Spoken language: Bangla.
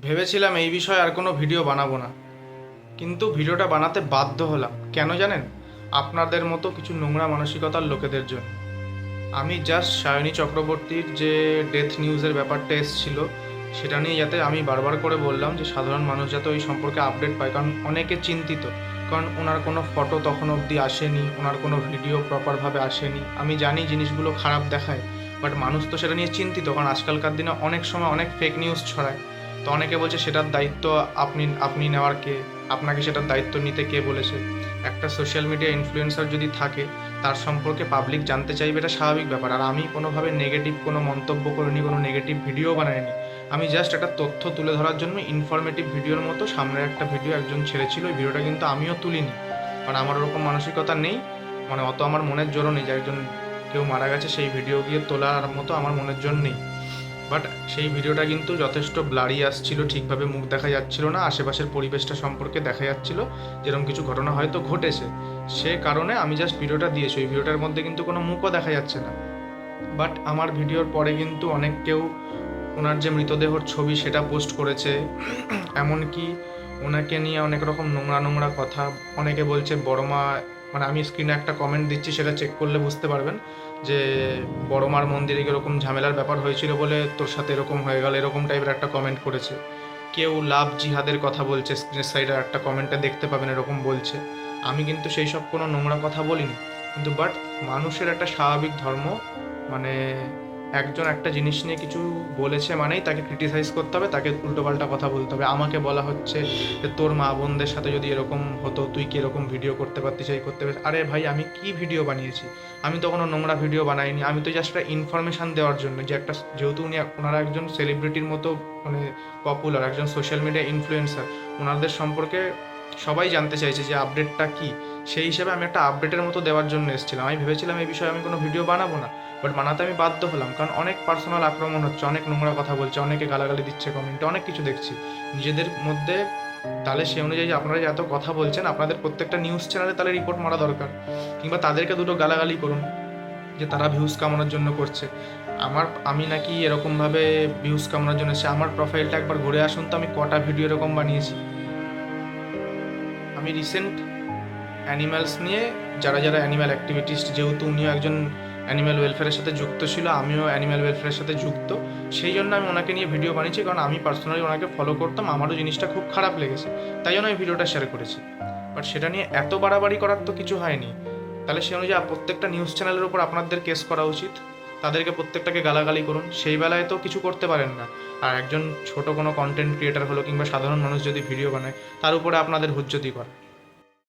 ভেবেছিলাম এই বিষয়ে আর কোনো ভিডিও বানাবো না, কিন্তু ভিডিওটা বানাতে বাধ্য হলাম। কেন জানেন? আপনাদের মতো কিছু নোংরা মানসিকতার লোকেদের জন্য। আমি জাস্ট সায়নী চক্রবর্তীর যে ডেথ নিউজের ব্যাপারটা এসেছিল সেটা নিয়ে যাতে আমি বারবার করে বললাম যে সাধারণ মানুষ যাতে ওই সম্পর্কে আপডেট পায়, কারণ অনেকে চিন্তিত। কারণ ওনার কোনো ফটো তখন অবধি আসেনি, ওনার কোনো ভিডিও প্রপারভাবে আসেনি। আমি জানি জিনিসগুলো খারাপ দেখায়, বাট মানুষ তো সেটা নিয়ে চিন্তিত, কারণ আজকালকার দিনে অনেক সময় অনেক ফেক নিউজ ছড়ায়। তো অনেকে বলছে সেটার দায়িত্ব আপনি আপনি নেওয়ার কে, আপনাকে সেটার দায়িত্ব নিতে কে বলেছে? একটা সোশ্যাল মিডিয়া ইনফ্লুয়েন্সার যদি থাকে, তার সম্পর্কে পাবলিক জানতে চাইবে, এটা স্বাভাবিক ব্যাপার। আর আমি কোনোভাবে নেগেটিভ কোনো মন্তব্য করিনি, কোনো নেগেটিভ ভিডিও বানাইনি। আমি জাস্ট একটা তথ্য তুলে ধরার জন্য ইনফরমেটিভ ভিডিওর মতো সামনের একটা ভিডিও একজন ছেড়েছিল, ওই ভিডিওটা কিন্তু আমিও তুলিনি, কারণ আমার ওরকম মানসিকতা নেই। মানে অত আমার মনের জোরও নেই যে একজন কেউ মারা গেছে সেই ভিডিও গিয়ে তোলার মতো আমার মনের জোর নেই। বাট সেই ভিডিওটা কিন্তু যথেষ্ট ব্লারি আসছিল, ঠিকভাবে মুখ দেখা যাচ্ছিল না, আশেপাশের পরিবেশটা সম্পর্কে দেখা যাচ্ছিল যেরকম কিছু ঘটনা হয়তো ঘটেছে। সে কারণে আমি জাস্ট ভিডিওটা দিয়েছি, ওই ভিডিওটার মধ্যে কিন্তু কোনো মুখও দেখা যাচ্ছে না। বাট আমার ভিডিওর পরে কিন্তু অনেক কেউ ওনার যে মৃতদেহর ছবি সেটা পোস্ট করেছে, এমনকি ওনাকে নিয়ে অনেক রকম নোংরা নোংরা কথা। অনেকে বলছে বড় মা, মানে আমি স্ক্রিনে একটা কমেন্ট দিচ্ছি, সেটা চেক করলে বুঝতে পারবেন যে বড় মার মন্দিরে এরকম ঝামেলার ব্যাপার হয়েছিল বলে তোর সাথে এরকম হয়ে গেল, এরকম টাইপের একটা কমেন্ট করেছে। কেউ লাভ জিহাদের কথা বলছে, স্ক্রিনের সাইডে একটা কমেন্টে দেখতে পাবেন এরকম বলছে। আমি কিন্তু সেই সব কোনো নোংরা কথা বলিনি, কিন্তু বাট মানুষের একটা স্বাভাবিক ধর্ম, মানে একজন একটা জিনিস নিয়ে কিছু বলেছে মানেই তাকে ক্রিটিসাইজ করতে হবে, তাকে উল্টোপাল্টা কথা বলতে হবে। আমাকে বলা হচ্ছে যে তোর মা বোনদের সাথে যদি এরকম হতো তুই কি এরকম ভিডিও করতে পারতিস, এই করতে পারতিস। আরে ভাই, আমি কি ভিডিও বানিয়েছি? আমি তো কোনো নোংরা ভিডিও বানাইনি। আমি তো জাস্ট একটা ইনফরমেশান দেওয়ার জন্য, যে একটা যেহেতু ওনারা একজন সেলিব্রিটির মতো, মানে পপুলার একজন সোশ্যাল মিডিয়া ইনফ্লুয়েন্সার, ওনাদের সম্পর্কে সবাই জানতে চাইছে যে আপডেটটা কী। সেই হিসেবে আমি একটা আপডেটের মতো দেওয়ার জন্য এসেছিলাম। আমি ভেবেছিলাম এই বিষয়ে আমি কোনো ভিডিও বানাবো না, বাট বানাতে আমি বাধ্য হলাম, কারণ অনেক পার্সোনাল আক্রমণ হচ্ছে, অনেক নোংরা কথা বলছে, অনেকে গালাগালি দিচ্ছে কমেন্টে, অনেক কিছু দেখছি নিজেদের মধ্যে। তাহলে সে অনুযায়ী যে আপনারা যে এত কথা বলছেন, আপনাদের প্রত্যেকটা নিউজ চ্যানেলে তাহলে রিপোর্ট মারা দরকার, কিংবা তাদেরকে দুটো গালাগালি করুন যে তারা ভিউজ কামানোর জন্য করছে। আমি নাকি এরকমভাবে ভিউজ কামানোর জন্য এসে আমার প্রোফাইলটা একবার ঘুরে আসুন তো, আমি কটা ভিডিও এরকম বানিয়েছি। আমি রিসেন্ট অ্যানিম্যালস নিয়ে, যারা যারা অ্যানিম্যাল অ্যাক্টিভিটিস্ট, যেহেতু উনিও একজন অ্যানিম্যাল ওয়েলফেয়ারের সাথে যুক্ত ছিল, আমিও অ্যানিম্যাল ওয়েলফেয়ারের সাথে যুক্ত, সেই জন্য আমি ওনাকে নিয়ে ভিডিও বানিয়েছি, কারণ আমি পার্সোনালি ওনাকে ফলো করতাম, আমারও জিনিসটা খুব খারাপ লেগেছে, তাই জন্য আমি ভিডিওটা শেয়ার করেছি। বাট সেটা নিয়ে এত বাড়াবাড়ি করার তো কিছু হয়নি। তাহলে সেই অনুযায়ী প্রত্যেকটা নিউজ চ্যানেলের উপর আপনাদের কেস করা উচিত, তাদেরকে প্রত্যেকটাকে গালাগালি করুন। সেই বেলায় তো কিছু করতে পারেন না, আর একজন ছোট কোনো কন্টেন্ট ক্রিয়েটার হলো কিংবা সাধারণ মানুষ যদি ভিডিও বানায়, তার উপরে আপনাদের হুজ্জতি করা।